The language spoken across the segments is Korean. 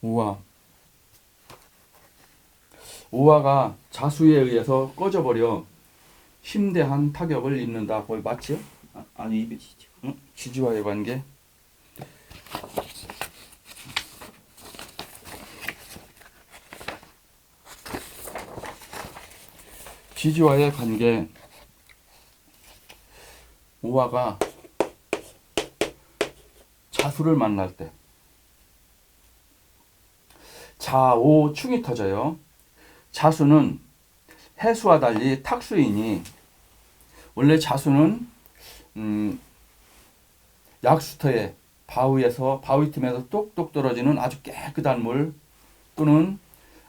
오화. 오화가 자수에 의해서 꺼져버려 심대한 타격을 입는다. 거의 맞죠? 아니 입에 지지. 응? 지지와의 관계. 지지와의 관계. 오화가 자수를 만날 때 좌오충이 터져요. 자수는 해수와 달리 탁수이니 원래 자수는 약수터에 바위 틈에서 똑똑 떨어지는 아주 깨끗한 물 또는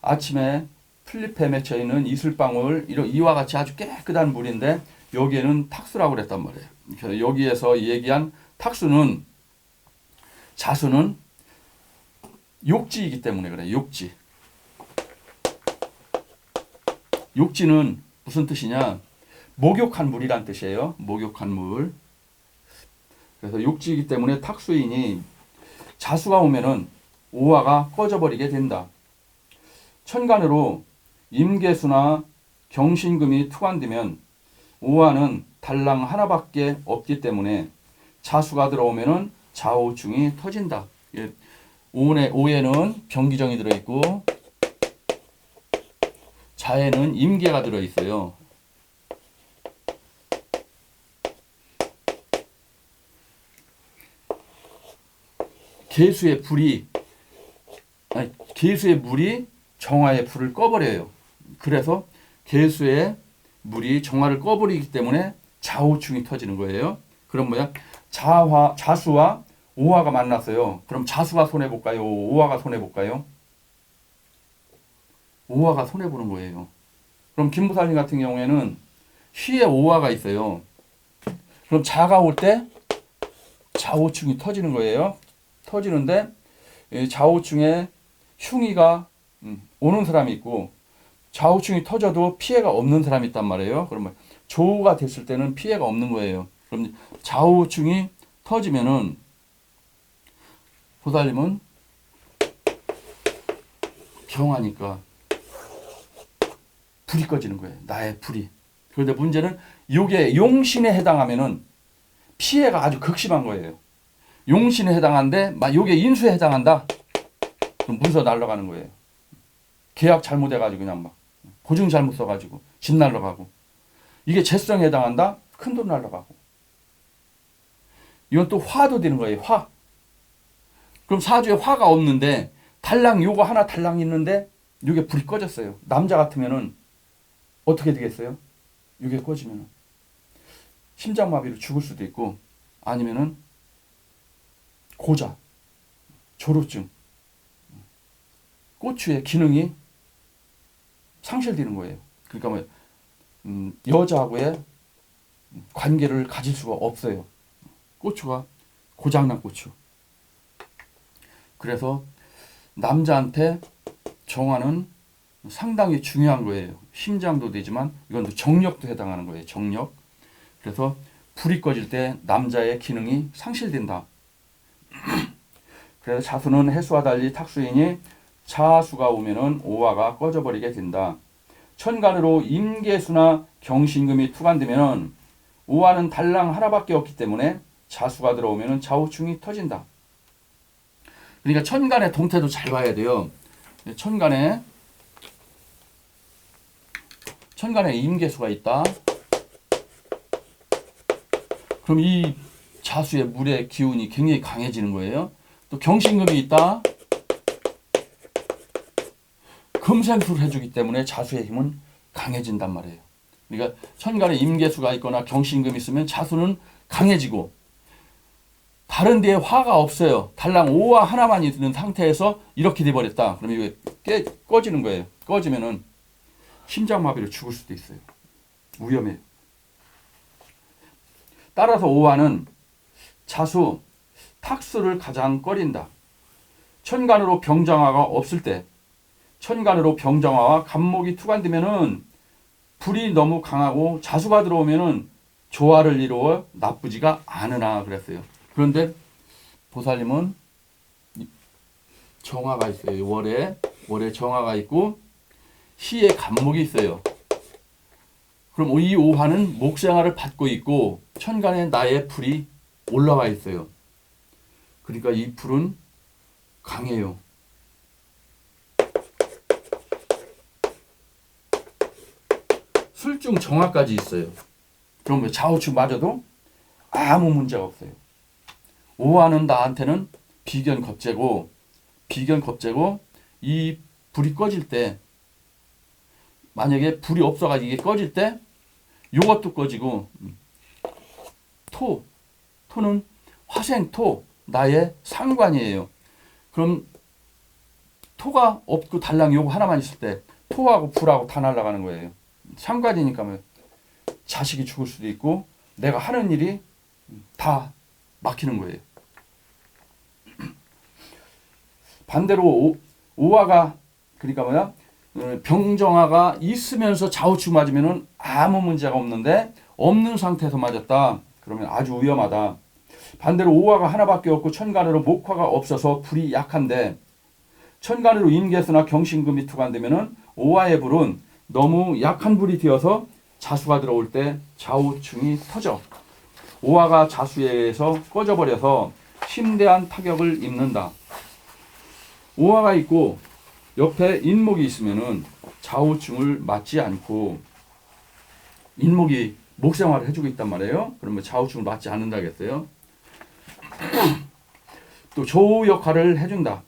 아침에 플립에 맺혀 있는 이슬방울 이와 같이 아주 깨끗한 물인데 여기에는 탁수라고 그랬단 말이에요. 그래서 여기에서 얘기한 탁수는 자수는 욕지이기 때문에 그래. 욕지. 욕지는 무슨 뜻이냐? 목욕한 물이란 뜻이에요. 목욕한 물. 그래서 욕지이기 때문에 탁수이니 자수가 오면은 오화가 꺼져버리게 된다. 천간으로 임계수나 경신금이 투관되면 오화는 달랑 하나밖에 없기 때문에 자수가 들어오면은 좌우충이 터진다. 오에는 병기정이 들어있고 자에는 임계가 들어있어요. 계수의 물이 정화의 불을 꺼버려요. 그래서 계수의 물이 정화를 꺼버리기 때문에 좌우충이 터지는 거예요. 그럼 뭐야? 자수와 오화가 만났어요. 그럼 자수가 손해볼까요? 오화가 손해볼까요? 오화가 손해보는 거예요. 그럼 김부사님 같은 경우에는 휘에 오화가 있어요. 그럼 자가 올 때 좌우충이 터지는 거예요. 터지는데 좌우충에 흉이가 오는 사람이 있고 좌우충이 터져도 피해가 없는 사람이 있단 말이에요. 그러면 조우가 됐을 때는 피해가 없는 거예요. 그럼 좌우충이 터지면은 보살님은 병하니까 불이 꺼지는 거예요. 나의 불이. 그런데 문제는 이게 용신에 해당하면은 피해가 아주 극심한 거예요. 용신에 해당하는데 이게 인수에 해당한다. 그럼 문서 날라가는 거예요. 계약 잘못해가지고 그냥 막 보증 잘못 써가지고 집 날라가고 이게 재성에 해당한다. 큰돈 날라가고 이건 또 화도 되는 거예요. 화. 그럼 사주에 화가 없는데 달랑 요거 하나 달랑 있는데 이게 불이 꺼졌어요. 남자 같으면은 어떻게 되겠어요? 이게 꺼지면은 심장마비로 죽을 수도 있고 아니면은 고자, 조루증, 꼬추의 기능이 상실되는 거예요. 그러니까 여자하고의 관계를 가질 수가 없어요. 꼬추가 고장난 꼬추. 그래서 남자한테 정화는 상당히 중요한 거예요. 심장도 되지만 이건 또 정력도 해당하는 거예요. 정력. 그래서 불이 꺼질 때 남자의 기능이 상실된다. 그래서 자수는 해수와 달리 탁수이니 자수가 오면은 오화가 꺼져버리게 된다. 천간으로 임계수나 경신금이 투관되면은 오화는 달랑 하나밖에 없기 때문에 자수가 들어오면은 좌우충이 터진다. 그러니까 천간의 동태도 잘 봐야 돼요. 천간에 임계수가 있다. 그럼 이 자수의 물의 기운이 굉장히 강해지는 거예요. 또 경신금이 있다. 금생수를 해주기 때문에 자수의 힘은 강해진단 말이에요. 그러니까 천간에 임계수가 있거나 경신금이 있으면 자수는 강해지고 다른 데에 화가 없어요. 달랑 오화 하나만 있는 상태에서 이렇게 돼버렸다. 그러면 이게 꺼지는 거예요. 꺼지면은 심장마비로 죽을 수도 있어요. 위험해요. 따라서 오화는 자수, 탁수를 가장 꺼린다. 천간으로 병정화가 없을 때, 천간으로 병정화와 간목이 투관되면은 불이 너무 강하고 자수가 들어오면은 조화를 이루어 나쁘지가 않으나 그랬어요. 그런데 보살님은 정화가 있어요. 월에 정화가 있고 시에 간목이 있어요. 그럼 이 오화는 목생화를 받고 있고 천간에 나의 불이 올라와 있어요. 그러니까 이 불은 강해요. 술중 정화까지 있어요. 그러면 좌우측 맞아도 아무 문제가 없어요. 오화는 나한테는 비견겁제고 이 불이 꺼질 때 만약에 불이 없어가지고 이게 꺼질 때 요것도 꺼지고 토는 화생토 나의 상관이에요. 그럼 토가 없고 달랑 요거 하나만 있을 때 토하고 불하고 다 날아가는 거예요. 상관이니까 뭐 자식이 죽을 수도 있고 내가 하는 일이 다 막히는 거예요. 반대로 오화가 그러니까 뭐야? 병정화가 있으면서 좌우측 맞으면은 아무 문제가 없는데 없는 상태에서 맞았다. 그러면 아주 위험하다. 반대로 오화가 하나밖에 없고 천간으로 목화가 없어서 불이 약한데 천간으로 임계수나 경신금이 투관되면은 오화의 불은 너무 약한 불이 되어서 자수가 들어올 때 좌우층이 터져. 오화가 자수에 의해서 꺼져버려서 심대한 타격을 입는다. 오화가 있고 옆에 인목이 있으면은 좌우층을 맞지 않고 인목이 목생활을 해주고 있단 말이에요. 그러면 좌우층을 맞지 않는다겠어요. 또 조우 역할을 해준다.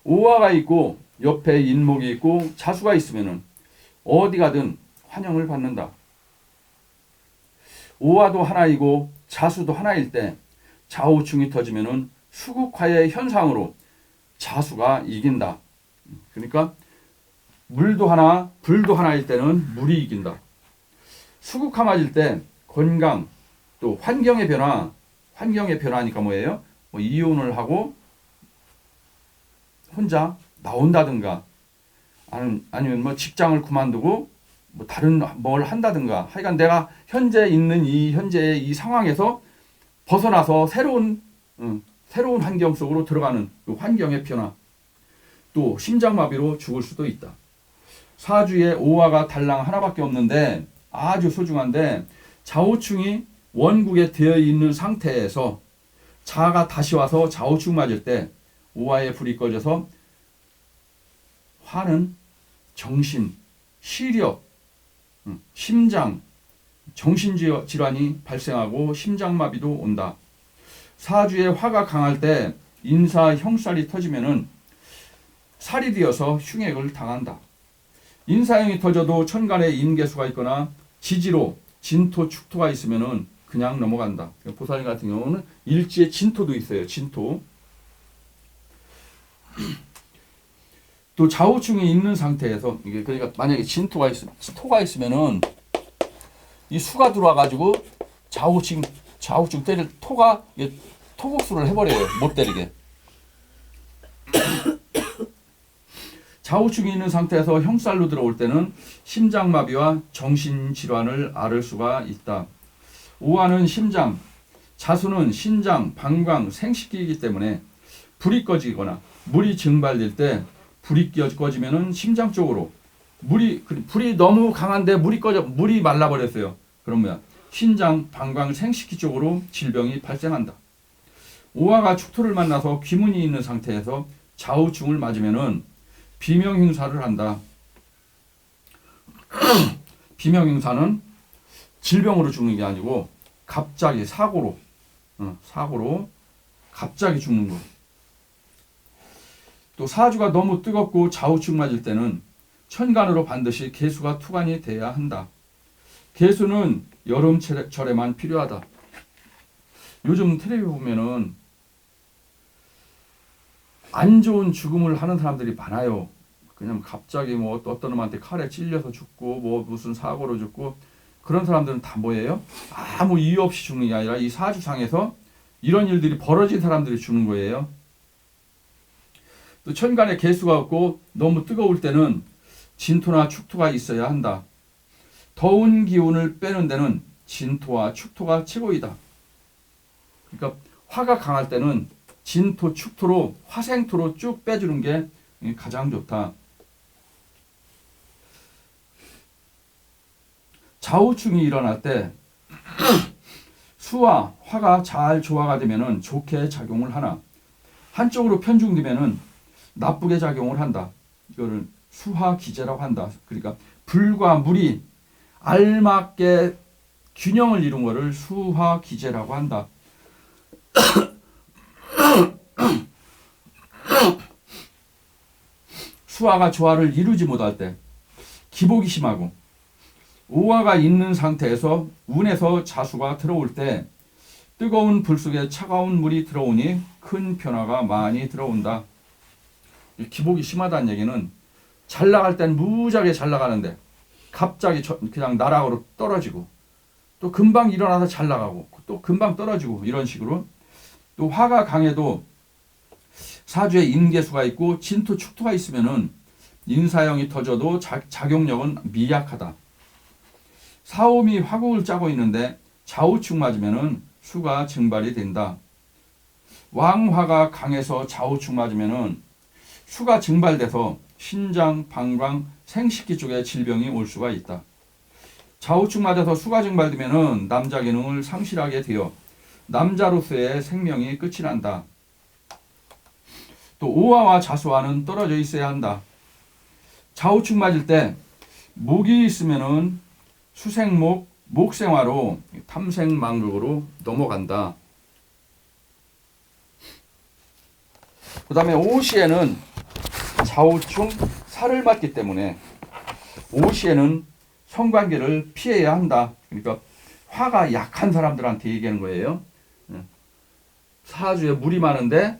오화가 있고 옆에 인목이 있고 자수가 있으면은 어디 가든 환영을 받는다. 오화도 하나이고 자수도 하나일 때 좌우층이 터지면은 수국화의 현상으로 자수가 이긴다. 그러니까 물도 하나, 불도 하나일 때는 물이 이긴다. 수국화 맞을 때 건강, 또 환경의 변화니까 뭐예요? 뭐 이혼을 하고 혼자 나온다든가 아니면 뭐 직장을 그만두고 뭐 다른 뭘 한다든가 하여간 내가 현재의 이 상황에서 벗어나서 새로운 환경 속으로 들어가는 그 환경의 변화. 또 심장마비로 죽을 수도 있다. 사주에 오화가 달랑 하나밖에 없는데 아주 소중한데 좌우충이 원국에 되어 있는 상태에서 자가 다시 와서 좌우충 맞을 때 오화의 불이 꺼져서 화는 정신, 시력, 심장, 정신질환이 발생하고 심장마비도 온다. 사주에 화가 강할 때 인사 형살이 터지면은 살이 되어서 흉액을 당한다. 인사형이 터져도 천간에 임계수가 있거나 지지로 진토, 축토가 있으면은 그냥 넘어간다. 보살님 같은 경우는 일지에 진토도 있어요. 진토. 또 좌우충이 있는 상태에서 이게 그러니까 만약에 토가 있으면은 이 수가 들어와 가지고 좌우충 때릴 토가 토국수를 해버려요. 못 때리게. 좌우충이 있는 상태에서 형살로 들어올 때는 심장마비와 정신질환을 앓을 수가 있다. 오화는 심장, 자수는 신장, 방광, 생식기이기 때문에 불이 꺼지거나 물이 증발될 때 불이 꺼지면은 심장 쪽으로 불이 너무 강한데 물이 말라버렸어요. 그러면 신장, 방광, 생식기 쪽으로 질병이 발생한다. 오화가 축토를 만나서 귀문이 있는 상태에서 좌우충을 맞으면은 비명행사를 한다. 비명행사는 질병으로 죽는 게 아니고 갑자기 사고로 갑자기 죽는 거. 또 사주가 너무 뜨겁고 좌우측 맞을 때는 천간으로 반드시 개수가 투관이 돼야 한다. 개수는 여름철에만 필요하다. 요즘 텔레비 보면은 안 좋은 죽음을 하는 사람들이 많아요. 그냥 갑자기 뭐 어떤 놈한테 칼에 찔려서 죽고 뭐 무슨 사고로 죽고 그런 사람들은 다 뭐예요? 아무 이유 없이 죽는 게 아니라 이 사주상에서 이런 일들이 벌어진 사람들이 죽는 거예요. 또 천간에 개수가 없고 너무 뜨거울 때는 진토나 축토가 있어야 한다. 더운 기운을 빼는 데는 진토와 축토가 최고이다. 그러니까 화가 강할 때는 진토, 축토로 화생토로 쭉 빼주는 게 가장 좋다. 좌우충이 일어날 때 수와 화가 잘 조화가 되면은 좋게 작용을 하나 한쪽으로 편중되면은 나쁘게 작용을 한다. 이거를 수화기제라고 한다. 그러니까 불과 물이 알맞게 균형을 이룬 것을 수화기제라고 한다. 수화가 조화를 이루지 못할 때 기복이 심하고 오화가 있는 상태에서 운에서 자수가 들어올 때 뜨거운 불 속에 차가운 물이 들어오니 큰 변화가 많이 들어온다. 기복이 심하다는 얘기는 잘 나갈 땐 무지하게 잘 나가는데 갑자기 그냥 나락으로 떨어지고 또 금방 일어나서 잘 나가고 또 금방 떨어지고 이런 식으로 또 화가 강해도 사주에 인계수가 있고 진토 축토가 있으면은 인사형이 터져도 작용력은 미약하다. 사오미 화국을 짜고 있는데 좌우축 맞으면은 수가 증발이 된다. 왕화가 강해서 좌우축 맞으면은 수가 증발돼서 신장, 방광, 생식기 쪽에 질병이 올 수가 있다. 좌우축 맞아서 수가 증발되면은 남자 기능을 상실하게 되어 남자로서의 생명이 끝이 난다. 또 오화와 자수화는 떨어져 있어야 한다. 좌우축 맞을 때 목이 있으면은 수생목, 목생화로 탐생망극으로 넘어간다. 그 다음에 오시에는 좌우충 살을 맞기 때문에 오시에는 성관계를 피해야 한다. 그러니까 화가 약한 사람들한테 얘기하는 거예요. 사주에 물이 많은데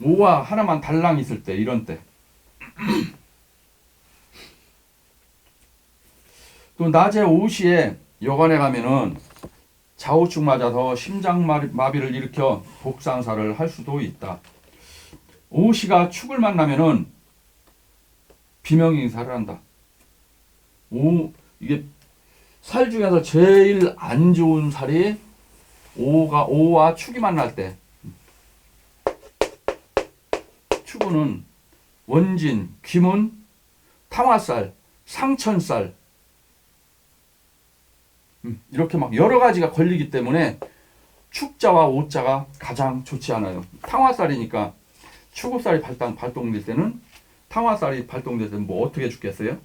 오화 하나만 달랑 있을 때 이런 때. 또 낮에 오시에 여관에 가면은 좌우축 맞아서 심장마비를 일으켜 복상사를 할 수도 있다. 오시가 축을 만나면은 비명인사를 한다. 이게 살 중에서 제일 안 좋은 살이 오와 축이 만날 때. 축은 원진, 귀문, 탕화살, 상천살 이렇게 막 여러 가지가 걸리기 때문에 축자와 오자가 가장 좋지 않아요. 탕화살이니까 추구살이 발동될 때는 탕화살이 발동될 때는 뭐 어떻게 죽겠어요?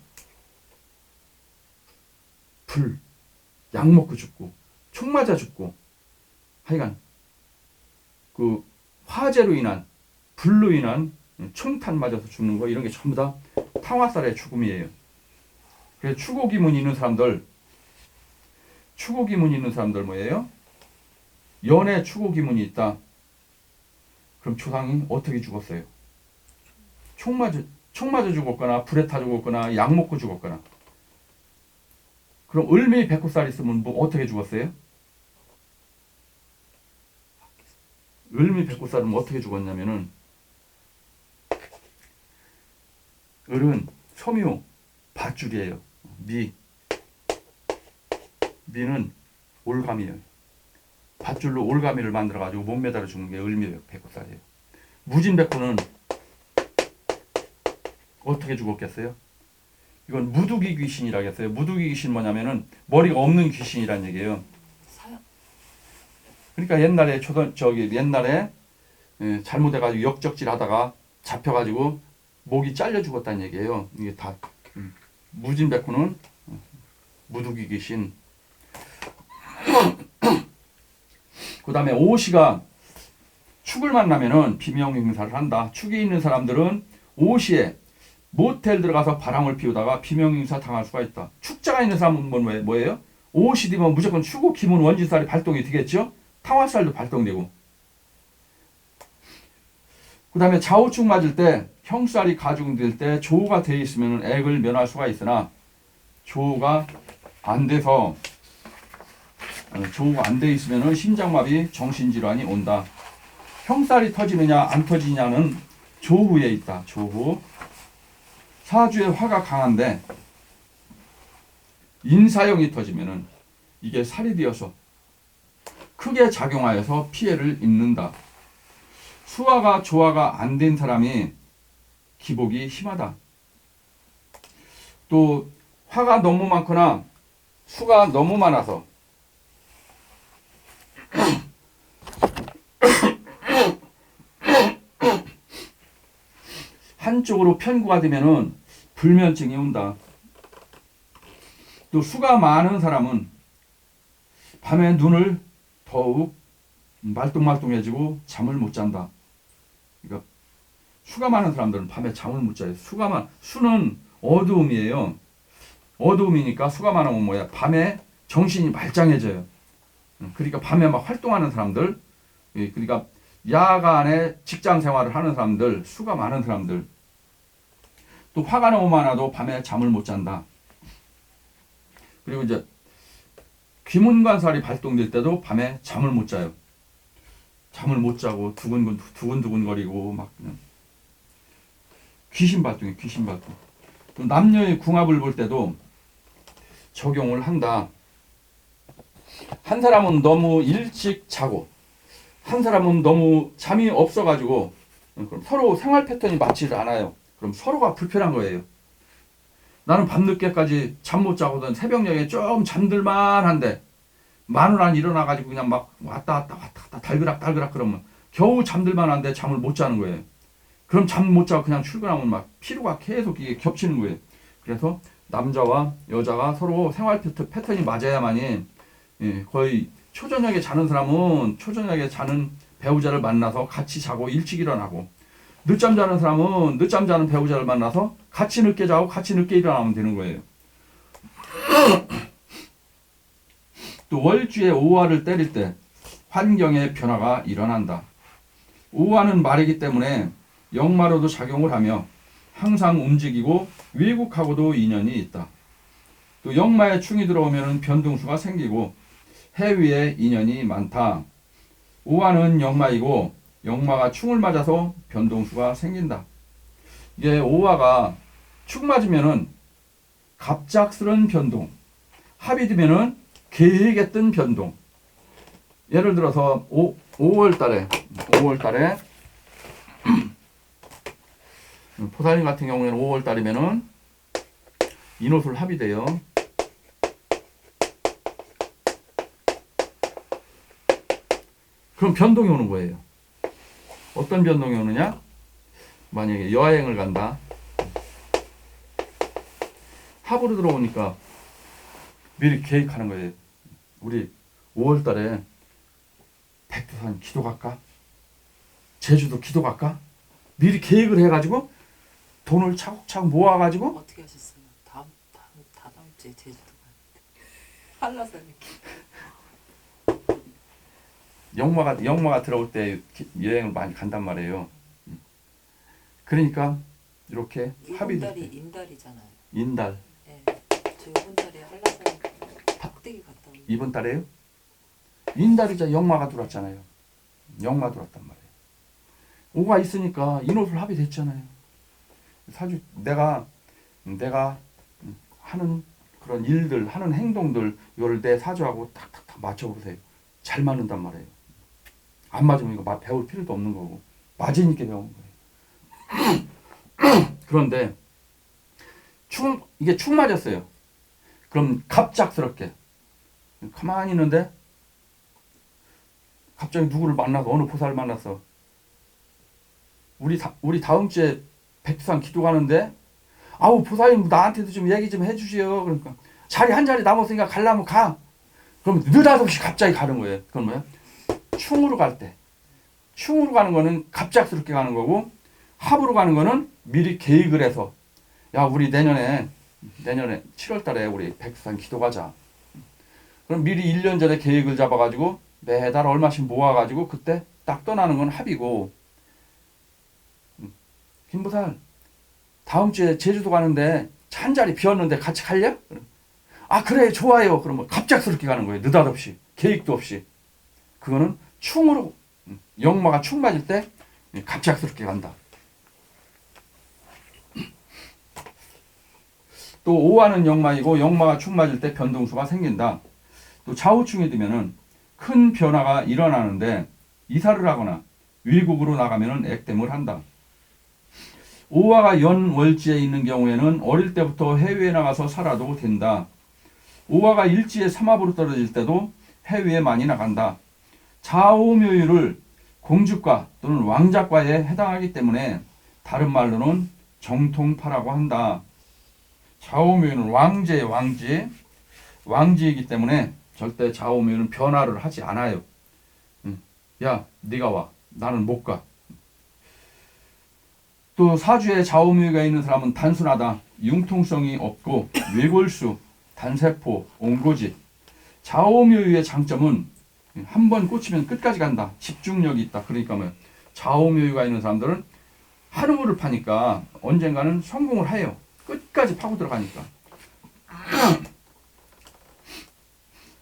불, 약 먹고 죽고 총 맞아 죽고 하여간 그 화재로 인한 불로 인한 총탄 맞아서 죽는 거 이런 게 전부 다 탕화살의 죽음이에요. 그래서 추고기문 있는 사람들 뭐예요? 연애 추고기문이 있다. 그럼 조상이 어떻게 죽었어요? 총 맞아 죽었거나 불에 타 죽었거나 약 먹고 죽었거나. 그럼 을미 백호살 있으면 뭐 어떻게 죽었어요? 을미 백호살은 뭐 어떻게 죽었냐면은 을은 소묘 밧줄이에요. 미는 올가미예요. 밧줄로 올가미를 만들어가지고 몸매달아 죽는 게 을미 백호살이에요. 무진백호는 어떻게 죽었겠어요? 이건 무두기 귀신이라겠어요. 무두기 귀신 뭐냐면은 머리가 없는 귀신이란 얘기예요. 그러니까 옛날에 옛날에 잘못해가지고 역적질하다가 잡혀가지고 목이 잘려 죽었다는 얘기예요. 이게 다 무진백호는 무두기 귀신. 그 다음에 오시가 축을 만나면은 비명행사를 한다. 축이 있는 사람들은 오시에 모텔 들어가서 바람을 피우다가 비명행사 당할 수가 있다. 축자가 있는 사람은 뭐예요? 오시 되면 무조건 추고 기문 원진살이 발동이 되겠죠. 탕화살도 발동되고. 그 다음에 좌우축 맞을 때 형살이 가중될 때 조우가 돼 있으면 액을 면할 수가 있으나 조우가 안 돼서 조우가 안 돼 있으면 심장마비 정신질환이 온다. 형살이 터지느냐 안 터지냐는 조후에 있다. 조후. 사주에 화가 강한데 인사형이 터지면은 이게 살이 되어서 크게 작용하여서 피해를 입는다. 수화가 조화가 안 된 사람이 기복이 심하다. 또 화가 너무 많거나 수가 너무 많아서 한쪽으로 편구가 되면은 불면증이 온다. 또 수가 많은 사람은 밤에 눈을 더욱 말똥말똥해지고 잠을 못 잔다. 그러니까 수가 많은 사람들은 밤에 잠을 못 자요. 수는 어두움이에요. 어두움이니까 수가 많으면 뭐야? 밤에 정신이 말짱해져요. 그러니까 밤에 막 활동하는 사람들, 그러니까 야간에 직장 생활을 하는 사람들, 수가 많은 사람들, 또 화가 너무 많아도 밤에 잠을 못 잔다. 그리고 이제 귀문관살이 발동될 때도 밤에 잠을 못 자요. 잠을 못 자고 두근두근거리고 막 그냥 귀신 발동이에요. 귀신 발동. 또 남녀의 궁합을 볼 때도 적용을 한다. 한 사람은 너무 일찍 자고 한 사람은 너무 잠이 없어가지고 그럼 서로 생활 패턴이 맞지를 않아요. 그럼 서로가 불편한 거예요. 나는 밤늦게까지 잠 못 자거든. 새벽녘에 좀 잠들만 한데 마누라는 일어나가지고 그냥 막 왔다 갔다 달그락 그러면 겨우 잠들만 한데 잠을 못 자는 거예요. 그럼 잠 못 자고 그냥 출근하면 막 피로가 계속 이게 겹치는 거예요. 그래서 남자와 여자가 서로 생활 패턴이 맞아야만이 거의 초저녁에 자는 사람은 초저녁에 자는 배우자를 만나서 같이 자고 일찍 일어나고 늦잠 자는 사람은 늦잠 자는 배우자를 만나서 같이 늦게 자고 같이 늦게 일어나면 되는 거예요. 또 월주에 오화를 때릴 때 환경의 변화가 일어난다. 오화는 말이기 때문에 역마로도 작용을 하며 항상 움직이고 외국하고도 인연이 있다. 또 역마에 충이 들어오면 변동수가 생기고 해위에 인연이 많다. 오화는 역마이고 역마가 충을 맞아서 변동수가 생긴다. 이게 오화가 충 맞으면은 갑작스런 변동, 합이 되면은 계획했던 변동. 예를 들어서 5월 달에 포살림 같은 경우에는 5월 달이면은 인호술 합이 돼요. 그럼 변동이 오는 거예요. 어떤 변동이 오느냐? 만약에 여행을 간다. 합으로 들어오니까 미리 계획하는 거예요. 우리 5월 달에 백두산 기도 갈까? 제주도 기도 갈까? 미리 계획을 해가지고 돈을 차곡차곡 모아가지고 어떻게 하셨어요? 다음 주에 제주도 가는데 한라산에 영마가 들어올 때 여행을 많이 간단 말이에요. 그러니까 이렇게 합의 이번 달이 인달이잖아요. 인달. 네. 저 이번 달에 한라산 박대기 갔다 오고. 이번 달에요? 인달이자 영마가 들어왔잖아요. 영마 들어왔단 말이에요. 오가 있으니까 인호술 합의됐잖아요. 사주 내가 하는 그런 일들, 하는 행동들 이걸 내 사주하고 탁탁탁 맞춰보세요. 잘 맞는단 말이에요. 안 맞으면 이거 배울 필요도 없는 거고 맞으니까 배우는 거예요. 그런데 이게 축 맞았어요. 그럼 갑작스럽게 가만히 있는데 갑자기 누구를 만나서 어느 보살을 만났어. 우리 다음 주에 백두산 기도 가는데 아우 보살님 나한테도 좀 얘기 좀 해주세요. 그러니까 자리 한 자리 남았으니까 가려면 가. 그럼 느닷없이 갑자기 가는 거예요. 그건 뭐야? 충으로 갈 때. 충으로 가는 거는 갑작스럽게 가는 거고 합으로 가는 거는 미리 계획을 해서 야 우리 내년에 7월 달에 우리 백두산 기도 가자. 그럼 미리 1년 전에 계획을 잡아가지고 매달 얼마씩 모아가지고 그때 딱 떠나는 건 합이고 김보살 다음 주에 제주도 가는데 차 한 자리 비었는데 같이 갈려? 아 그래 좋아요. 그러면 갑작스럽게 가는 거예요. 느닷없이 계획도 없이. 그거는 충으로 역마가 충 맞을 때 갑작스럽게 간다. 또 오화는 역마이고 역마가 충 맞을 때 변동수가 생긴다. 또 좌우충이 되면은 큰 변화가 일어나는데 이사를 하거나 위국으로 나가면은 액땜을 한다. 오화가 연월지에 있는 경우에는 어릴 때부터 해외에 나가서 살아도 된다. 오화가 일지에 삼합으로 떨어질 때도 해외에 많이 나간다. 좌오묘유를 공주과 또는 왕자과에 해당하기 때문에 다른 말로는 정통파라고 한다. 좌오묘유는 왕지이기 때문에 절대 좌오묘유는 변화를 하지 않아요. 야, 네가 와. 나는 못 가. 또 사주에 좌오묘유가 있는 사람은 단순하다. 융통성이 없고 외골수, 단세포, 옹고지. 좌오묘유의 장점은 한 번 꽂히면 끝까지 간다. 집중력이 있다. 그러니까 뭐 좌오묘유가 있는 사람들은 한 우물을 파니까 언젠가는 성공을 해요. 끝까지 파고 들어가니까.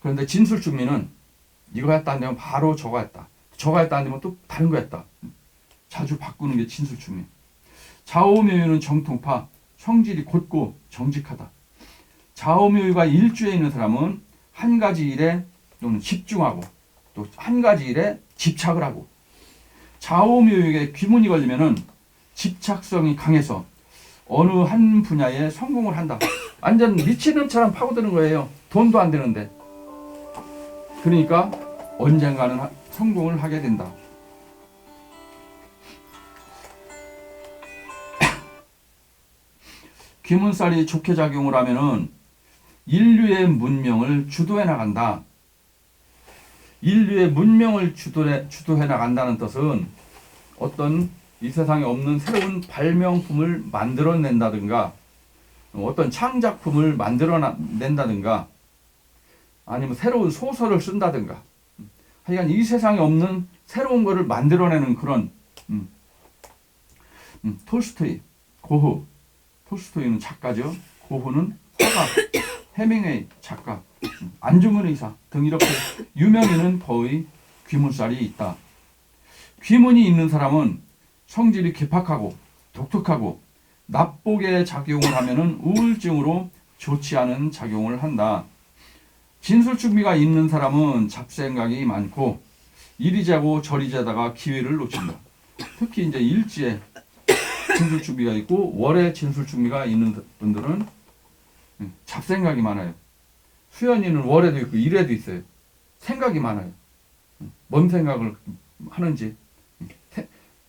그런데 진술중미는 이거 했다 안 되면 바로 저거 했다. 저거 했다 안 되면 또 다른 거 했다. 자주 바꾸는 게 진술중미. 좌오묘유는 정통파, 성질이 곧고 정직하다. 좌오묘유가 일주에 있는 사람은 한 가지 일에 또는 집중하고 또 한 가지 일에 집착을 하고, 좌오묘유에 귀문이 걸리면은 집착성이 강해서 어느 한 분야에 성공을 한다. 완전 미치는처럼 파고드는 거예요. 돈도 안 되는데. 그러니까 언젠가는 성공을 하게 된다. 귀문살이 좋게 작용을 하면은 인류의 문명을 주도해 나간다. 인류의 문명을 주도해 나간다는 뜻은 어떤 이 세상에 없는 새로운 발명품을 만들어낸다든가 어떤 창작품을 만들어낸다든가 아니면 새로운 소설을 쓴다든가 하여간 이 세상에 없는 새로운 것을 만들어내는 그런 톨스토이, 고흐, 톨스토이는 작가죠. 고흐는 화가, 해밍웨이 작가, 안중근 의사 등 이렇게 유명인은 거의 귀문살이 있다. 귀문이 있는 사람은 성질이 괴팍하고 독특하고 납복의 작용을 하면은 우울증으로 좋지 않은 작용을 한다. 진술중미가 있는 사람은 잡생각이 많고 이리자고 저리자다가 기회를 놓친다. 특히 이제 일지에 진술중미가 있고 월에 진술중미가 있는 분들은 잡생각이 많아요. 수연이는 월에도 있고 일에도 있어요. 생각이 많아요. 뭔 생각을 하는지.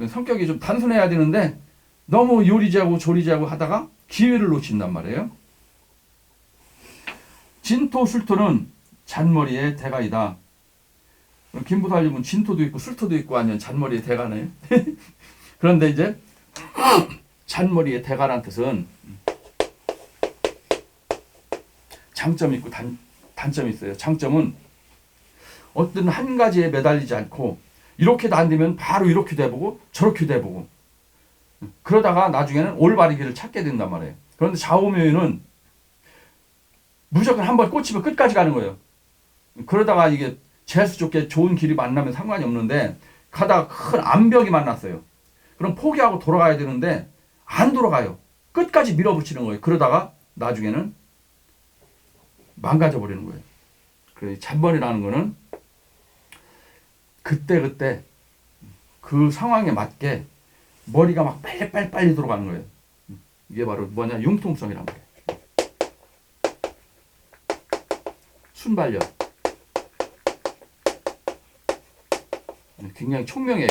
성격이 좀 단순해야 되는데 너무 요리자고 조리자고 하다가 기회를 놓친단 말이에요. 진토술토는 잔머리의 대가이다. 김부살님은 진토도 있고 술토도 있고 완전 잔머리의 대가네. 그런데 이제 잔머리의 대가란 뜻은 장점이 있고 단점이 있어요. 장점은 어떤 한 가지에 매달리지 않고 이렇게도 안 되면 바로 이렇게도 해보고 저렇게도 해보고 그러다가 나중에는 올바른 길을 찾게 된단 말이에요. 그런데 좌우묘유는 무조건 한번 꽂히면 끝까지 가는 거예요. 그러다가 이게 재수 좋게 좋은 길이 만나면 상관이 없는데 가다가 큰 암벽이 만났어요. 그럼 포기하고 돌아가야 되는데 안 돌아가요. 끝까지 밀어붙이는 거예요. 그러다가 나중에는 망가져 버리는 거예요. 그래서 잔머리라는 거는 그때 그 상황에 맞게 머리가 막 빨리 돌아가는 거예요. 이게 바로 뭐냐? 융통성이란 거예요. 순발력. 굉장히 총명해요.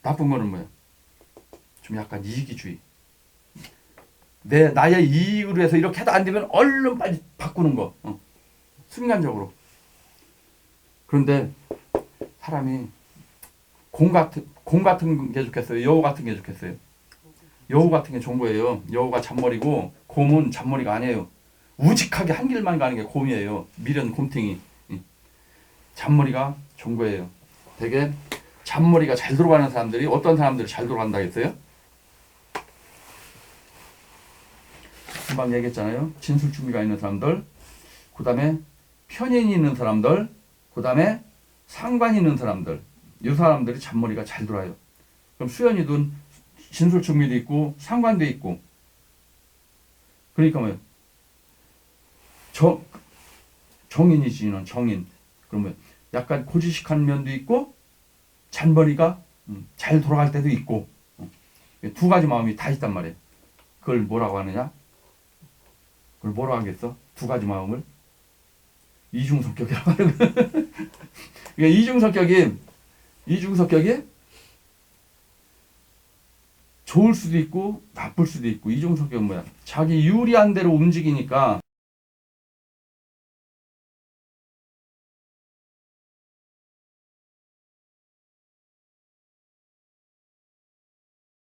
나쁜 거는 뭐예요? 좀 약간 이기주의. 나의 이익으로 해서 이렇게 해도 안 되면 얼른 빨리 바꾸는 거. 순간적으로. 그런데 사람이 공 같은 게 좋겠어요? 여우 같은 게 좋겠어요? 여우 같은 게 좋은 거예요. 여우가 잔머리고 곰은 잔머리가 아니에요. 우직하게 한 길만 가는 게 곰이에요. 미련 곰탱이. 잔머리가 좋은 거예요. 되게 잔머리가 잘 돌아가는 사람들이 어떤 사람들이 잘 돌아간다 했어요? 금방 얘기했잖아요. 진술중미가 있는 사람들, 그 다음에 편인이 있는 사람들, 그 다음에 상관이 있는 사람들, 이 사람들이 잔머리가 잘 돌아요. 그럼 수연이든 진술중미도 있고 상관도 있고 그러니까 뭐예요? 정인이지. 정인. 그러면 약간 고지식한 면도 있고 잔머리가 잘 돌아갈 때도 있고 두 가지 마음이 다 있단 말이에요. 그걸 뭐라고 하느냐? 그걸 뭐라고 하겠어? 두 가지 마음을 이중성격이라고 하는 거예요. 그러니까 이중성격이 좋을 수도 있고 나쁠 수도 있고 이중성격은 뭐야? 자기 유리한 대로 움직이니까